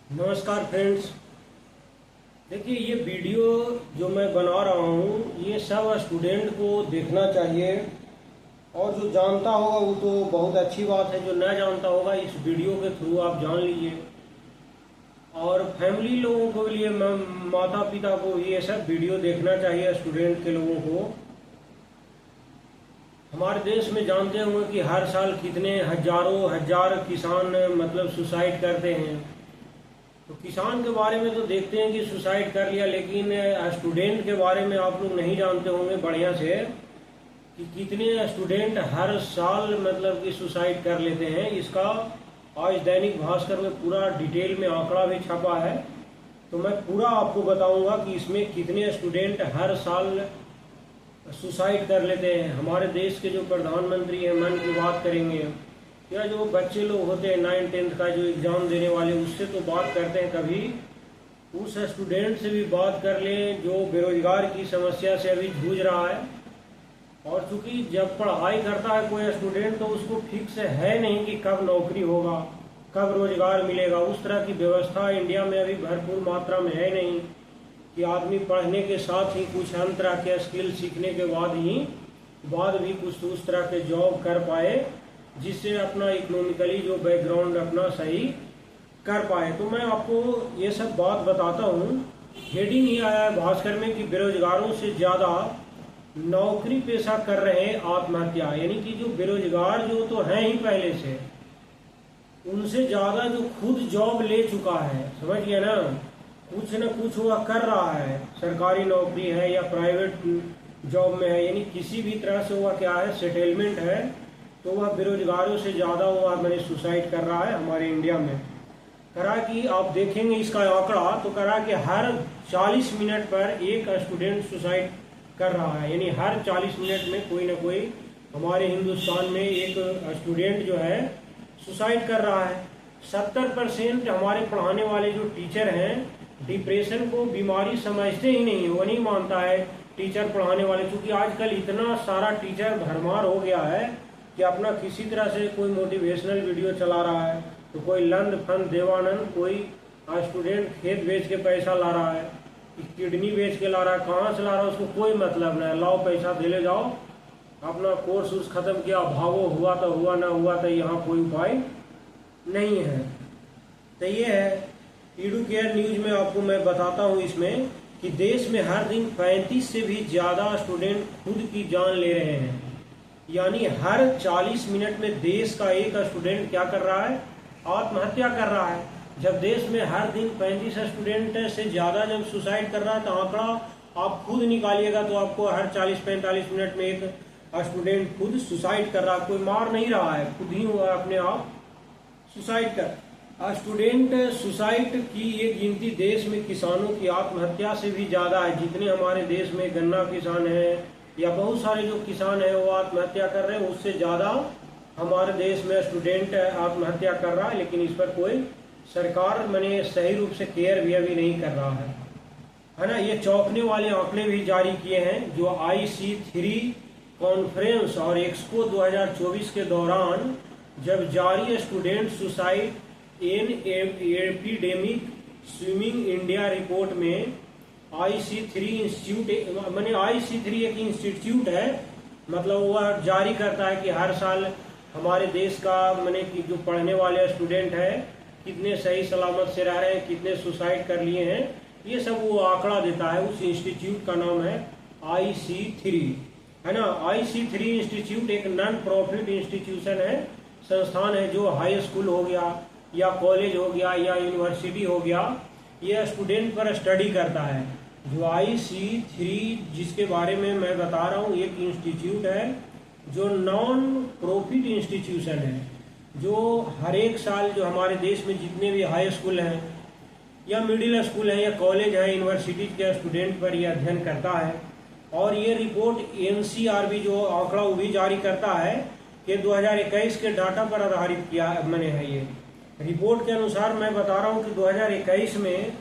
नमस्कार फ्रेंड्स। देखिए, ये वीडियो जो मैं बना रहा हूँ ये सब स्टूडेंट को देखना चाहिए। और जो जानता होगा वो तो बहुत अच्छी बात है, जो ना जानता होगा इस वीडियो के थ्रू आप जान लीजिए। और फैमिली लोगों के लिए, माता पिता को ये सब वीडियो देखना चाहिए। स्टूडेंट के लोगों को हमारे देश में जानते होंगे कि हर साल कितने हजारों हजार किसान मतलब सुसाइड करते हैं। तो किसान के बारे में तो देखते हैं कि सुसाइड कर लिया, लेकिन स्टूडेंट के बारे में आप लोग नहीं जानते होंगे बढ़िया से कि कितने स्टूडेंट हर साल मतलब कि सुसाइड कर लेते हैं। इसका आज दैनिक भास्कर में पूरा डिटेल में आंकड़ा भी छपा है, तो मैं पूरा आपको बताऊंगा कि इसमें कितने स्टूडेंट हर साल सुसाइड कर लेते हैं। हमारे देश के जो प्रधानमंत्री हैं, मन की बात करेंगे, या जो बच्चे लोग होते हैं 9th-10th का जो एग्ज़ाम देने वाले, उससे तो बात करते हैं। कभी उस स्टूडेंट से भी बात कर लें जो बेरोजगार की समस्या से अभी जूझ रहा है। और चूंकि जब पढ़ाई करता है कोई स्टूडेंट तो उसको फिक्स है नहीं कि कब नौकरी होगा, कब रोजगार मिलेगा। उस तरह की व्यवस्था इंडिया में अभी भरपूर मात्रा में है नहीं कि आदमी पढ़ने के साथ ही कुछ अन्य तरह के स्किल सीखने के बाद भी कुछ उस तरह के जॉब कर पाए जिससे अपना इकोनॉमिकली जो बैकग्राउंड अपना सही कर पाए। तो मैं आपको ये सब बात बताता हूँ। हेडिंग ही आया है भास्कर में कि बेरोजगारों से ज़्यादा नौकरी पेशा कर रहे हैं आत्महत्या। यानी कि जो बेरोजगार जो तो हैं ही पहले से, उनसे ज़्यादा जो खुद जॉब ले चुका है, समझ गया ना, कुछ न कुछ वह कर रहा है, सरकारी नौकरी है या प्राइवेट जॉब में है, यानी किसी भी तरह से वह क्या है, सेटलमेंट है, तो वह बेरोजगारों से ज़्यादा वह मैंने सुसाइड कर रहा है हमारे इंडिया में। करा कि आप देखेंगे इसका आंकड़ा, तो करा कि हर 40 मिनट पर एक स्टूडेंट सुसाइड कर रहा है। यानी हर 40 मिनट में कोई ना कोई हमारे हिंदुस्तान में एक स्टूडेंट जो है सुसाइड कर रहा है। 70% हमारे पढ़ाने वाले जो टीचर हैं डिप्रेशन को बीमारी समझते ही नहीं, वो नहीं मानता है टीचर पढ़ाने वाले। क्योंकि आजकल इतना सारा टीचर भरमार हो गया है कि अपना किसी तरह से कोई मोटिवेशनल वीडियो चला रहा है, तो कोई लंद फंद देवानंद, कोई स्टूडेंट खेत बेच के पैसा ला रहा है, किडनी बेच के ला रहा है, कहाँ से ला रहा है उसको कोई मतलब नहीं, लाओ पैसा दे ले जाओ, अपना कोर्स उस खत्म किया, भागो, हुआ तो हुआ, ना हुआ तो यहाँ कोई उपाय नहीं है। तो ये है एडुकेयर न्यूज में आपको मैं बताता हूँ इसमें कि देश में हर दिन 35 से भी ज़्यादा स्टूडेंट खुद की जान ले रहे हैं। यानी हर 40 मिनट में देश का एक स्टूडेंट क्या कर रहा है, आत्महत्या कर रहा है। जब देश में हर दिन 35 स्टूडेंट से ज़्यादा जब सुसाइड कर रहा है, तो आंकड़ा आप खुद निकालिएगा तो आपको हर 40-45 मिनट में एक स्टूडेंट खुद सुसाइड कर रहा है। कोई मार नहीं रहा है, खुद ही हुआ अपने आप सुसाइड कर। स्टूडेंट सुसाइड की ये गिनती देश में किसानों की आत्महत्या से भी ज़्यादा है। जितने हमारे देश में गन्ना किसान हैं या बहुत सारे जो किसान हैं वो आत्महत्या कर रहे हैं, उससे ज़्यादा हमारे देश में स्टूडेंट आत्महत्या कर रहा है। लेकिन इस पर कोई सरकार मैंने सही रूप से केयर भी अभी नहीं कर रहा है ना। ये चौंकने वाले आंकड़े भी जारी किए हैं जो IC3 कॉन्फ्रेंस और एक्सपो 2024 के दौरान जब जारी student suicide in epidemic swimming India report में IC3 इंस्टीट्यूट, मैंने IC3 एक इंस्टीट्यूट है, मतलब वह जारी करता है कि हर साल हमारे देश का मैंने कि जो पढ़ने वाले स्टूडेंट है कितने सही सलामत से रह रहे हैं, कितने सुसाइड कर लिए हैं, ये सब वो आंकड़ा देता है। उस इंस्टीट्यूट का नाम है IC3, है ना। IC3 इंस्टीट्यूट एक नॉन प्रॉफिट इंस्टीट्यूशन है, संस्थान है, जो हाई स्कूल हो गया या कॉलेज हो गया या यूनिवर्सिटी हो गया, ये स्टूडेंट पर स्टडी करता है। जो IC3 जिसके बारे में मैं बता रहा हूँ, एक इंस्टीट्यूट है जो नॉन प्रॉफिट इंस्टीट्यूशन है, जो हर एक साल जो हमारे देश में जितने भी हाई स्कूल हैं या मिडिल स्कूल हैं या कॉलेज हैं, यूनिवर्सिटी के स्टूडेंट पर यह अध्ययन करता है। और ये रिपोर्ट NCRB जो आंकड़ा वो भी जारी करता है कि 2021 के डाटा पर आधारित किया मैंने है। ये रिपोर्ट के अनुसार मैं बता रहा हूँ कि 2021 में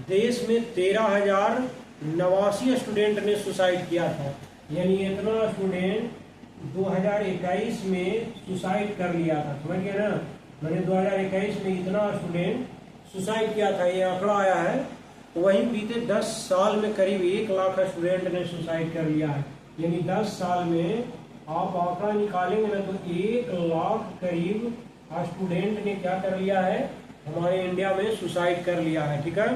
देश में 13,089 स्टूडेंट ने सुसाइड किया था। यानी इतना स्टूडेंट 2021 में सुसाइड कर लिया था, समझ गए ना। मैंने 2021 में इतना स्टूडेंट सुसाइड किया था, ये आंकड़ा आया है। वहीं बीते 10 साल में करीब 1 लाख स्टूडेंट ने सुसाइड कर लिया है। यानी 10 साल में आप आंकड़ा निकालेंगे ना तो 1 लाख करीब स्टूडेंट ने क्या कर लिया है, हमारे इंडिया में सुसाइड कर लिया है। ठीक है,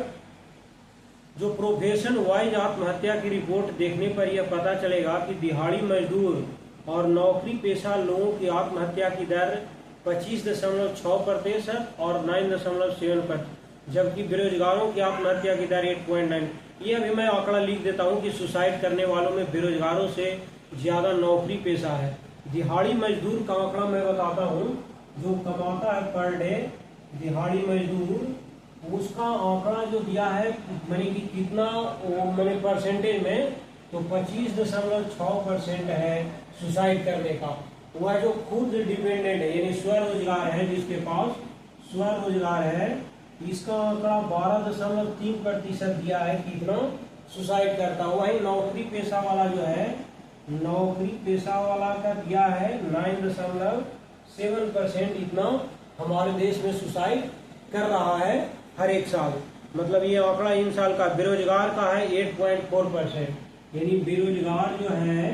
जो प्रोफेशन वाइज आत्महत्या की रिपोर्ट देखने पर यह पता चलेगा कि दिहाड़ी मजदूर और नौकरी पेशा लोगों की आत्महत्या की दर 25.6% और 9.7%, जबकि बेरोजगारों की आत्महत्या की दर 8.9। ये अभी मैं आंकड़ा लिख देता हूँ कि सुसाइड करने वालों में बेरोजगारों से ज्यादा नौकरी पेशा है। दिहाड़ी मजदूर का आंकड़ा मैं बताता हूँ, जो कमाता है पर डे दिहाड़ी मजदूर, उसका आंकड़ा जो दिया है मैंने कि कितना मैंने परसेंटेज में, तो 25.6% है सुसाइड करने का। वह जो खुद डिपेंडेंट है यानी स्वरोजगार है, जिसके पास स्वरोजगार है, इसका आंकड़ा 12.3% दिया है कितना सुसाइड करता। वही नौकरी पेशा वाला जो है, नौकरी पेशा वाला का दिया है 9.7% इतना हमारे देश में सुसाइड कर रहा है हर एक साल। मतलब ये आंकड़ा इन साल का। बेरोजगार का है 8.4%, यानी बेरोजगार जो है,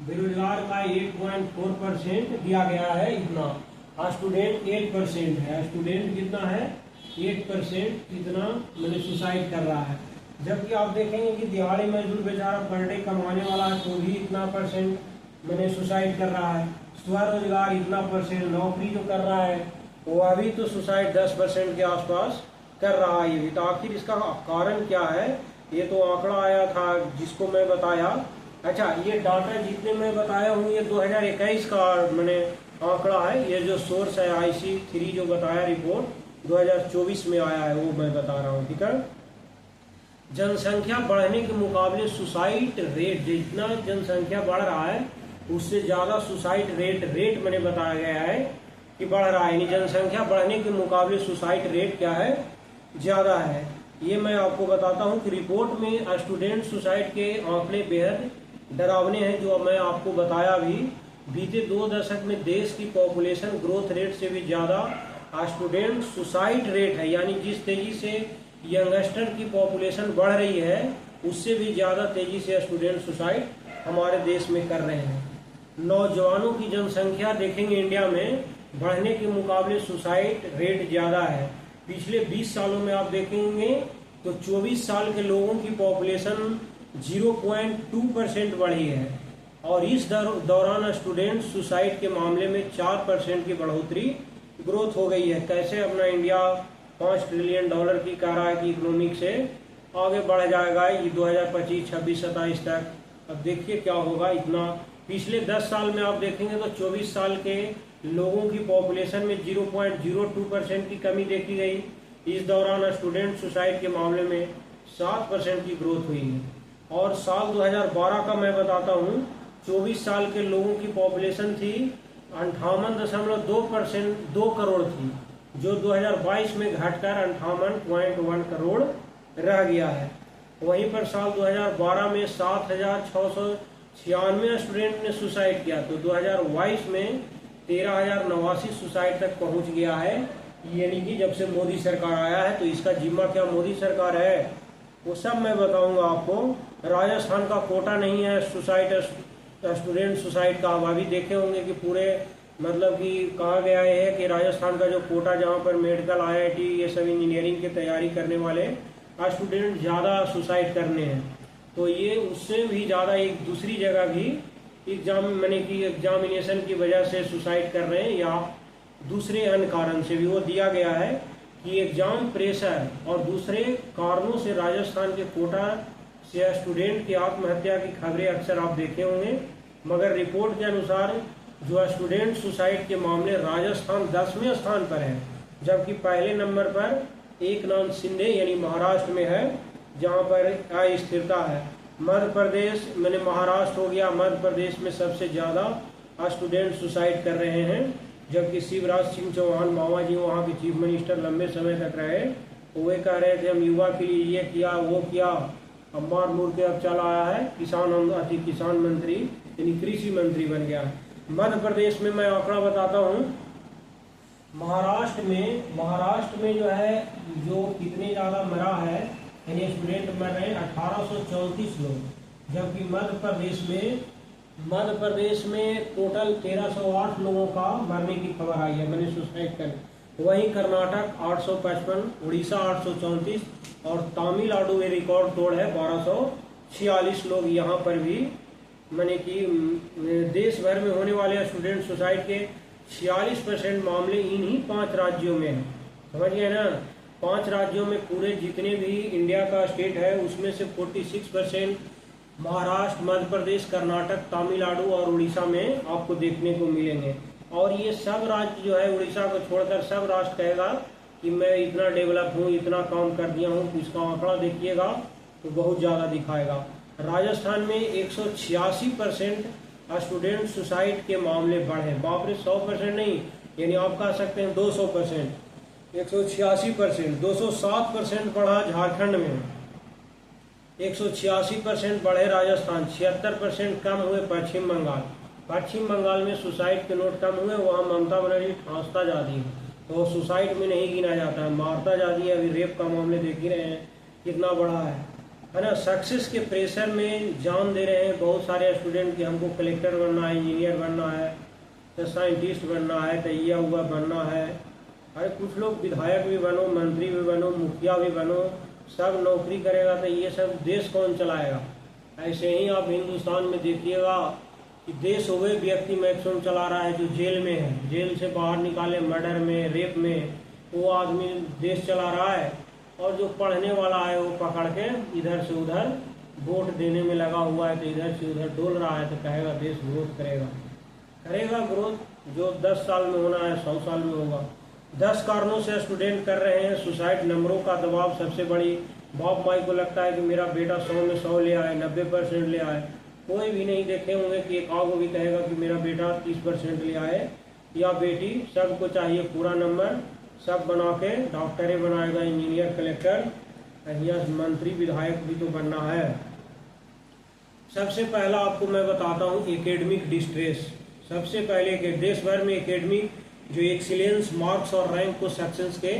बेरोजगार का 8.4% दिया गया है इतना। स्टूडेंट 8% है, स्टूडेंट कितना है 8% इतना मैंने सुसाइड कर रहा है। जबकि आप देखेंगे कि दिहाड़ी मजदूर बेचारा पर डे कमाने वाला है तो भी इतना परसेंट मैंने सुसाइड कर रहा है। स्वरोजगार इतना परसेंट, नौकरी जो कर रहा है वो अभी तो सुसाइड 10% के आसपास कर रहा है। तो आखिर इसका कारण क्या है, ये तो आंकड़ा आया था जिसको मैं बताया। अच्छा, ये डाटा जितने मैं बताया हूँ ये 2021 का मैंने आंकड़ा है। ये जो सोर्स है IC3 जो बताया रिपोर्ट 2024 में आया है वो मैं बता रहा हूँ। ठीक है, जनसंख्या बढ़ने के मुकाबले सुसाइड रेट, जितना जनसंख्या बढ़ रहा है उससे ज्यादा सुसाइड रेट मैंने बताया गया है कि बढ़ रहा है। यानी जनसंख्या बढ़ने के मुकाबले सुसाइड रेट क्या है, ज्यादा है। ये मैं आपको बताता हूँ कि रिपोर्ट में स्टूडेंट सुसाइड के आंकड़े बेहद डरावने हैं, जो मैं आपको बताया भी। बीते 2 दशक में देश की पॉपुलेशन ग्रोथ रेट से भी ज्यादा स्टूडेंट सुसाइड रेट है। यानी जिस तेजी से यंगस्टर की पॉपुलेशन बढ़ रही है उससे भी ज्यादा तेजी से स्टूडेंट सुसाइड हमारे देश में कर रहे हैं। नौजवानों की जनसंख्या देखेंगे इंडिया में बढ़ने के मुकाबले सुसाइड रेट ज्यादा है। पिछले 20 सालों में आप देखेंगे तो 24 साल के लोगों की पॉपुलेशन 0.2% बढ़ी है और इस दौरान स्टूडेंट सुसाइड के मामले में 4% की बढ़ोतरी ग्रोथ हो गई है। कैसे अपना इंडिया $5 ट्रिलियन की कह रहा है कि इकोनॉमिक से आगे बढ़ जाएगा ये 2025, 26, 27 तक। अब देखिए क्या होगा। इतना पिछले 10 साल में आप देखेंगे तो 24 साल के लोगों की पॉपुलेशन में 0.02% की कमी देखी गई। इस दौरान स्टूडेंट सुसाइड के मामले में 7% की ग्रोथ हुई है। और साल 2012 का मैं बताता हूँ, 24 साल के लोगों की पॉपुलेशन थी 58.2 करोड़ थी, जो 2022 में घटकर 58.1 करोड़ रह गया है। वहीं पर साल 2012 में 7,696 स्टूडेंट ने सुसाइड किया, तो 2022 में 13,089 सुसाइड तक पहुंच गया है। यानी कि जब से मोदी सरकार आया है, तो इसका जिम्मा क्या मोदी सरकार है, वो सब मैं बताऊंगा आपको। राजस्थान का कोटा नहीं है सुसाइड, स्टूडेंट सुसाइड का। आप अभी देखे होंगे कि पूरे मतलब कि कहा गया है कि राजस्थान का जो कोटा, जहाँ पर मेडिकल, IIT ये सब इंजीनियरिंग की तैयारी करने वाले स्टूडेंट ज़्यादा सुसाइड करने हैं। तो ये उससे भी ज़्यादा एक दूसरी जगह भी एग्जामिनेशन की वजह से सुसाइड कर रहे हैं, या दूसरे अन्य कारण से भी वो दिया गया है कि एग्जाम प्रेशर और दूसरे कारणों से राजस्थान के कोटा से स्टूडेंट की आत्महत्या की खबरें अक्सर आप देखे होंगे। मगर रिपोर्ट के अनुसार जो स्टूडेंट सुसाइड के मामले राजस्थान 10वें स्थान पर है, जबकि पहले नंबर पर एकनाथ शिंदे यानी महाराष्ट्र में है, जहां पर अस्थिरता है। मध्य प्रदेश, मैंने महाराष्ट्र हो गया, मध्य प्रदेश में सबसे ज्यादा स्टूडेंट सुसाइड कर रहे हैं, जबकि शिवराज सिंह चौहान मामा जी वहाँ के चीफ मिनिस्टर लंबे समय तक रहे, तो वे कह रहे थे हम युवा के लिए ये किया वो किया। अब मार मुड़ के अब चला आया है किसान मंत्री यानी कृषि मंत्री बन गया है। मध्य प्रदेश में मैं आंकड़ा बताता हूँ महाराष्ट्र में जो है, जो कितने ज़्यादा मरा है, यानी स्टूडेंट मर रहे हैं 1834 लोग, जबकि मध्य प्रदेश में टोटल 1308 लोगों का मरने की खबर आई है, मैंने सुसाइड कर। वहीं कर्नाटक 855, उड़ीसा 834 और तमिलनाडु में रिकॉर्ड तोड़ है 1246 लोग। यहाँ पर भी मैंने कि देश भर में होने वाले स्टूडेंट सुसाइड के 46% मामले इन्हीं 5 राज्यों में हैं। समझ गए ना, 5 राज्यों में पूरे जितने भी इंडिया का स्टेट है उसमें से 46% महाराष्ट्र, मध्य प्रदेश, कर्नाटक, तमिलनाडु और उड़ीसा में आपको देखने को मिलेंगे। और ये सब राज्य जो है, उड़ीसा को छोड़कर सब राष्ट्र कहेगा कि मैं इतना डेवलप हूँ, इतना काम कर दिया हूँ। इसका आंकड़ा देखिएगा तो बहुत ज़्यादा दिखाएगा। राजस्थान में 186% स्टूडेंट सुसाइड के मामले बढ़े। बाप रे, 100% नहीं, यानी आप कह सकते हैं 200%। 186%, 207% बढ़ा झारखंड में, 186% बढ़े राजस्थान, 76% कम हुए पश्चिम बंगाल में सुसाइड के नोट कम हुए। वहाँ ममता बनर्जी ठांसता जाती है तो सुसाइड में नहीं गिना जाता है, मारता जाती है। अभी रेप का मामले देख ही रहे हैं कितना बड़ा है ना। सक्सेस के प्रेशर में जान दे रहे हैं बहुत सारे स्टूडेंट कि हमको कलेक्टर बनना है, इंजीनियर बनना है, तो साइंटिस्ट बनना है, तो ये हुआ बनना है। अरे कुछ लोग विधायक भी बनो, मंत्री भी बनो, मुखिया भी बनो, सब नौकरी करेगा तो ये सब देश कौन चलाएगा। ऐसे ही आप हिंदुस्तान में देखिएगा कि देश हुए व्यक्ति मैक्सिमम चला रहा है जो जेल में है, जेल से बाहर निकाले मर्डर में, रेप में, वो आदमी देश चला रहा है। और जो पढ़ने वाला है वो पकड़ के इधर से उधर वोट देने में लगा हुआ है, तो इधर से उधर डोल रहा है, तो कहेगा देश ग्रोथ करेगा ग्रोथ। जो 10 साल में होना है 100 साल में होगा। 10 कारणों से स्टूडेंट कर रहे हैं सुसाइड। नंबरों का दबाव सबसे बड़ी। बाप माई को लगता है कि मेरा बेटा 100 में 100 ले आए, 90% ले आए। कोई भी नहीं देखे होंगे कि एक आग भी कहेगा कि मेरा बेटा 30% ले आए या बेटी। सबको चाहिए पूरा नंबर, सब बना के डॉक्टरे बनाएगा, इंजीनियर, कलेक्टर, या मंत्री, विधायक भी तो बनना है। सबसे पहला आपको मैं बताता हूँ एकेडमिक डिस्ट्रेस। सबसे पहले के देश भर में एकेडमिक जो एक्सीलेंस मार्क्स और रैंक को सक्सेस के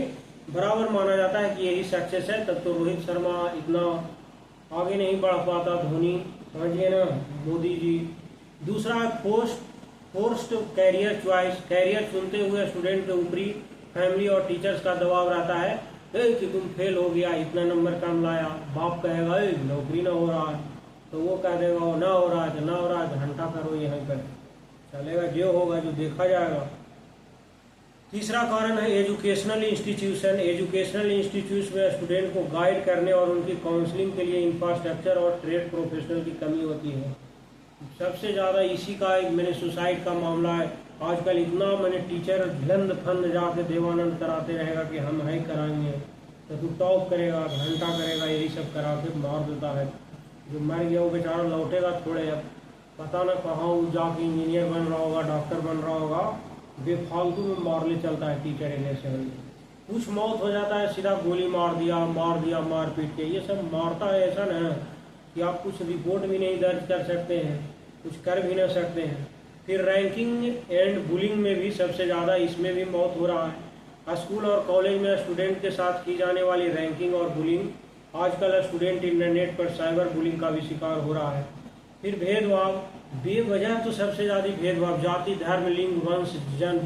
बराबर माना जाता है कि यही सक्सेस है। तब तो रोहित शर्मा इतना आगे नहीं बढ़ पाता, धोनी, समझिए ना, मोदी जी। दूसरा फोर्स्ड कैरियर चॉइस। कैरियर चुनते हुए स्टूडेंट के ऊपरी फैमिली और टीचर्स का दबाव रहता है कि तुम फेल हो गया, इतना नंबर कम लाया। बाप कहेगा नौकरी ना हो रहा है, तो वो कह देगा ना हो रहा है तो ना हो रहा है, घंटा करो यहाँ पर चलेगा, जो होगा जो देखा जाएगा। तीसरा कारण है एजुकेशनल इंस्टीट्यूशन। एजुकेशनल इंस्टीट्यूशन में स्टूडेंट को गाइड करने और उनकी काउंसलिंग के लिए इंफ्रास्ट्रक्चर और ट्रेड प्रोफेशनल की कमी होती है। सबसे ज़्यादा इसी का मैंने सुसाइड का मामला है। आजकल इतना मैंने टीचर लंद फंद जाके देवानंद कराते रहेगा कि हम है कराएंगे, तो तू टॉप करेगा, घंटा करेगा, यही सब करा के मार देता है। जो मर गया वो बेचारा लौटेगा थोड़े, अब पता ना कहाँ वो जाके इंजीनियर बन रहा होगा, डॉक्टर बन रहा होगा। बेफालतू में मारले चलता है टीचर इन्हें से। कुछ मौत हो जाता है, सीधा गोली मार दिया मार पीट के। ये सब मारता है ऐसा ना कि आप कुछ रिपोर्ट भी नहीं दर्ज कर सकते हैं, कुछ कर भी ना सकते हैं। फिर रैंकिंग एंड बुलिंग में भी सबसे ज़्यादा इसमें भी मौत हो रहा है। स्कूल और कॉलेज में स्टूडेंट के साथ की जाने वाली रैंकिंग और बुलिंग। आजकल स्टूडेंट इंटरनेट पर साइबर बुलिंग का भी शिकार हो रहा है। फिर भेदभाव, बेवजह तो सबसे ज़्यादा भेदभाव, जाति, धर्म, लिंग, वंश, जन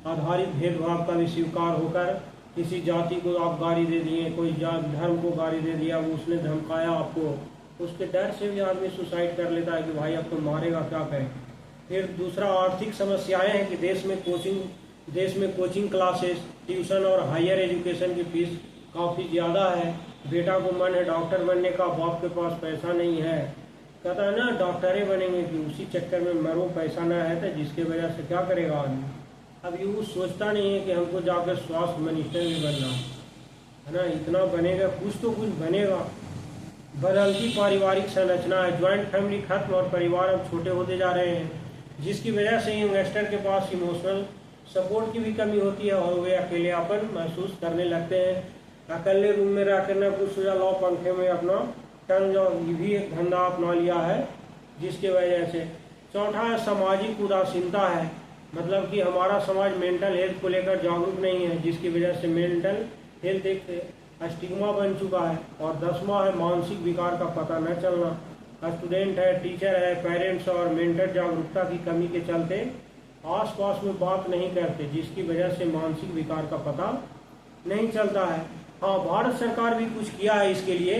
आधारित भेदभाव का भी स्वीकार होकर किसी जाति को आप गाली दे दिए, कोई धर्म को गाली दे दिया, वो उसने धमकाया आपको, उसके डर से भी आदमी सुसाइड कर लेता है कि भाई अब तो मारेगा, क्या करें। फिर दूसरा आर्थिक समस्याएं हैं कि देश में कोचिंग क्लासेस, ट्यूशन और हायर एजुकेशन की फीस काफ़ी ज़्यादा है। बेटा को मन है डॉक्टर बनने का, बाप के पास पैसा नहीं है, कहता है ना डॉक्टरे बनेंगे, कि उसी चक्कर में मरो, पैसा ना है तो जिसके वजह से क्या करेगा आदमी। अब ये सोचता नहीं है कि हमको जाकर स्वास्थ्य मिनिस्टर भी बनना है ना, इतना बनेगा, कुछ तो कुछ बनेगा। बदलती पारिवारिक संरचना है, ज्वाइंट फैमिली खत्म और परिवार अब छोटे होते जा रहे हैं, जिसकी वजह से यंगस्टर के पास इमोशनल सपोर्ट की भी कमी होती है और वे अकेलेपन महसूस करने लगते हैं। अकेले रूम में रह करना कुछ सोचा लो पंखे में अपना टन जाओ, ये भी एक धंधा अपना लिया है जिसके वजह से। चौथा सामाजिक उदासीनता है, मतलब कि हमारा समाज मेंटल हेल्थ को लेकर जागरूक नहीं है, जिसकी वजह से मेंटल हेल्थ एक स्टिग्मा बन चुका है। और 10वां है मानसिक विकार का पता न चलना। स्टूडेंट है, टीचर है, पेरेंट्स और मेंटर जागरूकता की कमी के चलते आसपास में बात नहीं करते, जिसकी वजह से मानसिक विकार का पता नहीं चलता है। हाँ, भारत सरकार भी कुछ किया है इसके लिए।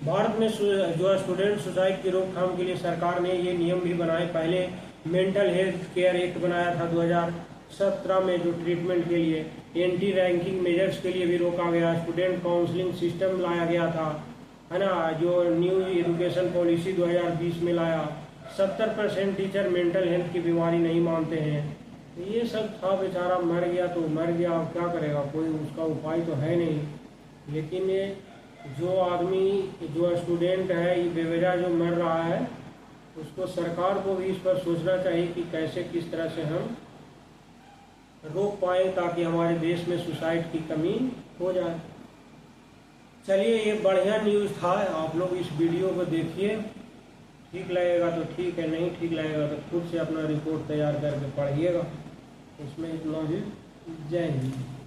भारत में जो है स्टूडेंट सुसाइड की रोकथाम के लिए सरकार ने ये नियम भी बनाए। पहले मेंटल हेल्थ केयर एक्ट बनाया था 2017 में, जो ट्रीटमेंट के लिए, एंटी रैंकिंग मेजर्स के लिए भी रोका गया, स्टूडेंट काउंसलिंग सिस्टम लाया गया था, है ना, जो न्यू एजुकेशन पॉलिसी 2020 में लाया। 70% टीचर मेंटल हेल्थ की बीमारी नहीं मानते हैं। ये सब था, बेचारा मर गया तो मर गया, अब क्या करेगा, कोई उसका उपाय तो है नहीं। लेकिन ये जो आदमी, जो स्टूडेंट है, ये बेवजह जो मर रहा है, उसको सरकार को भी इस पर सोचना चाहिए कि कैसे किस तरह से हम रोक पाए ताकि हमारे देश में सुसाइड की कमी हो जाए। चलिए, ये बढ़िया न्यूज़ था, आप लोग इस वीडियो को देखिए। ठीक लगेगा तो ठीक है, नहीं ठीक लगेगा तो खुद से अपना रिपोर्ट तैयार करके पढ़िएगा। इसमें इतना ही। जय हिंद।